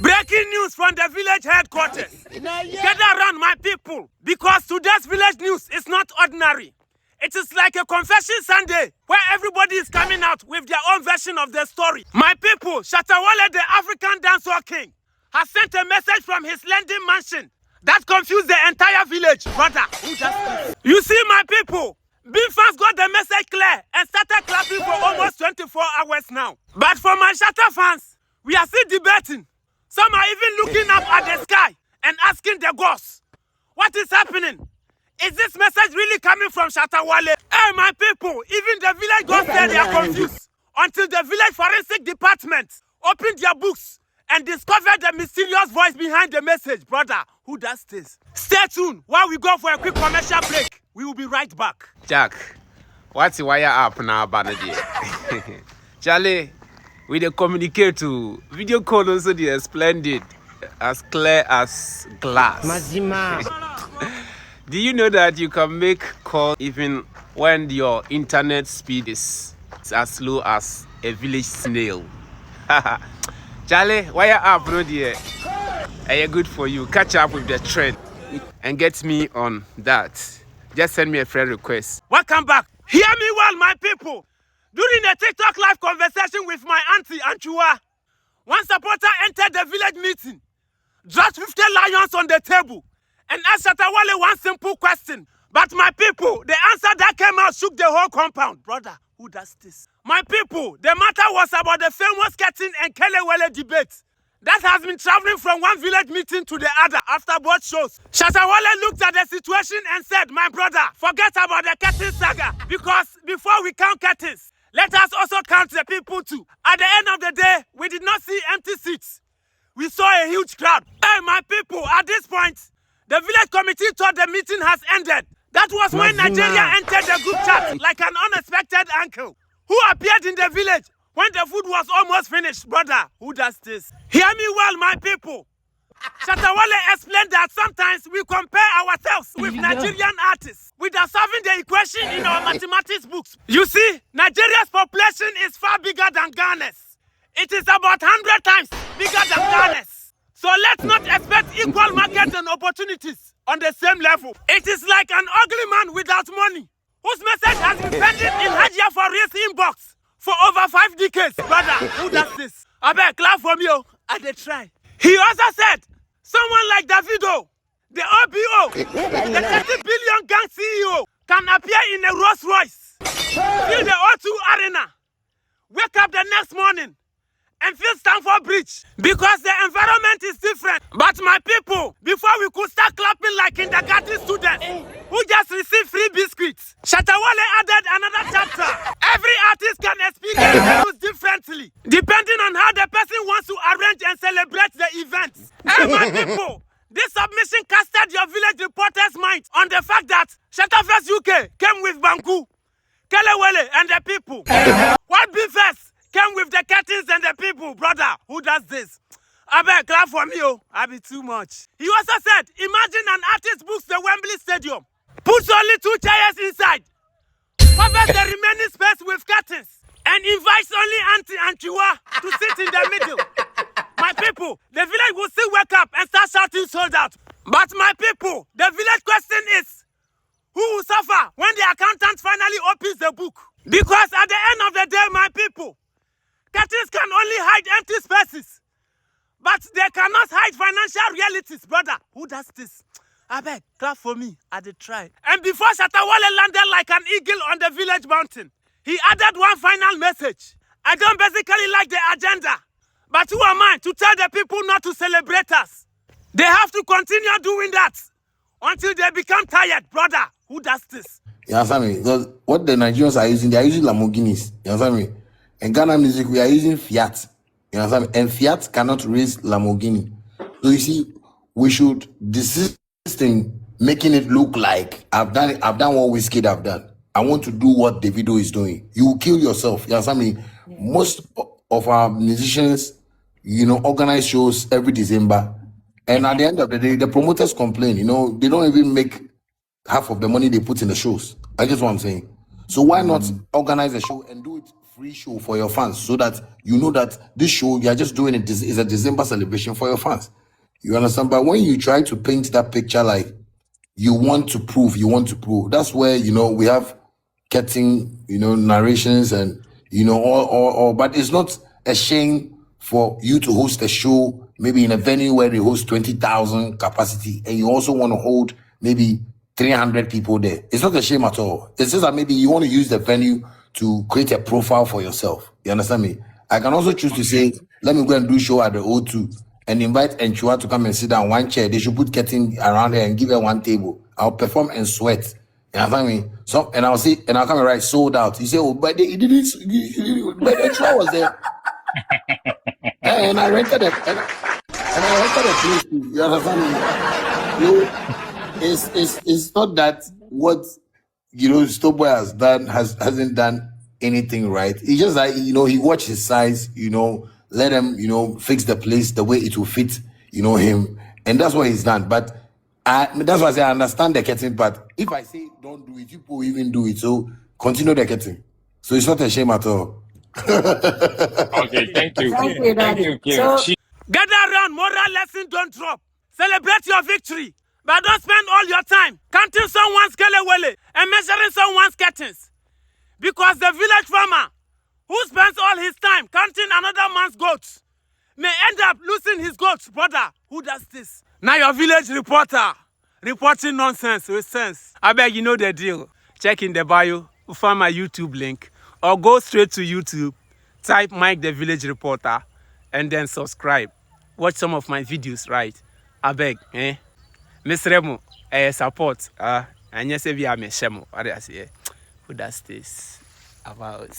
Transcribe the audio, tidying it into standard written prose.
Breaking news from the village headquarters. Gather around, my people, because today's village news is not ordinary. It is like a confession Sunday where everybody is coming out with their own version of the story. My people, Shatta Wale, the African dancehall king, has sent a message from his landing mansion that confused the entire village. Brother, who does this? You see, my people, Bhimfest got the message clear and started clapping for almost 24 hours now. But for my Shatta fans, we are still debating. Some are even looking up at the sky and asking the gods, what is happening? Is this message really coming from Shatta Wale? Hey, my people, even the village gods said they are confused until the village forensic department opened their books and discovered the mysterious voice behind the message. Brother, who does this? Stay tuned while we go for a quick commercial break. We will be right back. Jack, what's the wire up now, Banadi? Charlie, we dey communicate to video call also they are splendid, as clear as glass. Mazima. Do you know that you can make calls even when your internet speed is as slow as a village snail? Charlie, wire up, no dear. Are good for you? Catch up with the trend and get me on that. Just send me a friend request. Welcome back. Hear me well, my people. During a TikTok live conversation with my auntie Anchua, one supporter entered the village meeting, dropped 50 lions on the table, and asked Shatta Wale one simple question. But my people, the answer that came out shook the whole compound. Brother, who does this? My people, the matter was about the famous Ketin and Wale debate that has been traveling from one village meeting to the other after both shows. Shatta Wale looked at the situation and said, my brother, forget about the Ketin saga, because before we count Ketins, let us also count the people too. At the end of the day, we did not see empty seats. We saw a huge crowd. Hey, my people, at this point, the village committee thought the meeting has ended. That was when Nigeria entered the group chat like an unexpected uncle who appeared in the village when the food was almost finished. Brother, who does this? Hear me well, my people. Shatta Wale explained that sometimes we compare ourselves with Nigerian artists without solving the equation in our mathematics books. You see, Nigeria's population is far bigger than Ghana's. It is about 100 times bigger than Ghana's. So let's not expect equal markets and opportunities on the same level. It is like an ugly man without money, whose message has been pending in Hajia for his inbox for over 5 decades. Brother, who does this? I bet clap for me, I did try. He also said, someone like Davido, the OBO, the 30 billion gang CEO, can appear in a Rolls Royce, fill the O2 Arena, wake up the next morning, and feel Stamford Bridge, because the environment is different. But my people, before we could start clapping like kindergarten students who just received free biscuits, Shatta Wale added another chapter. Every artist can experience the news differently, depending on how the person wants to arrange and celebrate the event. And my people, this submission casted your village reporters' mind on the fact that Shatta Fest UK came with Banku, Wale, and the people. What Bhimfest came with the Ketins and the people. Brother, who does this? I bet clap for me, I be too much. He also said, imagine an artist books the Wembley Stadium, puts only 2 chairs inside, covers the remaining space with curtains, and invites only Auntie Anchua to sit in the middle. My people, the village will still wake up and start shouting sold out. But my people, the village question is, who will suffer when the accountant finally opens the book? Because at the end of the day, my people, Ketins can only hide empty spaces, but they cannot hide financial realities. Brother, who does this? I beg, clap for me, I did try. And before Shatta Wale landed like an eagle on the village mountain, he added one final message. I don't basically like the agenda, but who am I to tell the people not to celebrate us? They have to continue doing that until they become tired. Brother, who does this? You understand me? Because what the Nigerians are using, they are using Lamborghinis. You understand me? In Ghana music, we are using Fiat. You understand me? And Fiat cannot raise Lamborghini. So you see, we should desist in making it look like I've done what Wizkid have done. I want to do what Davido is doing. You will kill yourself. You understand me? Yeah. Most of our musicians, organize shows every December. And at the end of the day, the promoters complain, they don't even make half of the money they put in the shows. I just what I'm saying. So why not organize a show and do it free? free show for your fans so that you know that this show you are just doing it is a December celebration for your fans. You understand? But when you try to paint that picture like you want to prove, that's where we have getting narrations and all, but it's not a shame for you to host a show maybe in a venue where they host 20,000 capacity and you also want to hold maybe 300 people there. It's not a shame at all. It's just that maybe you want to use the venue to create a profile for yourself. You understand me? I can also choose to say, let me go and do show at the O2 and invite Enchua to come and sit down one chair. They should put Ketin around her and give her one table. I'll perform and sweat. You understand me? So, and I'll say, and I'll come and write sold out. You say, oh, but they didn't, but Enchua was there. And I rented it. And I rented a place. You understand me? It's not that what Stonebwoy has done hasn't done anything right. It's just that he watched his size, let him fix the place the way it will fit him, and that's what he's done. But that's why I say I understand the curtain part. If I say don't do it, people will even do it. So continue the curtain. So it's not a shame at all. Okay, thank you. Thank you, Kim. So, gather around, moral lesson don't drop. Celebrate your victory. But don't spend all your time counting someone's Shatta Wale and measuring someone's curtains. Because the village farmer who spends all his time counting another man's goats may end up losing his goats. Brother, who does this? Now your village reporter reporting nonsense with sense. I beg you know the deal. Check in the bio, find my YouTube link, or go straight to YouTube, type Mike the Village Reporter, and then subscribe. Watch some of my videos, right? I beg, Miss Remo, support. And yes, if you are Miss Shemo, what do I say? Who does this about?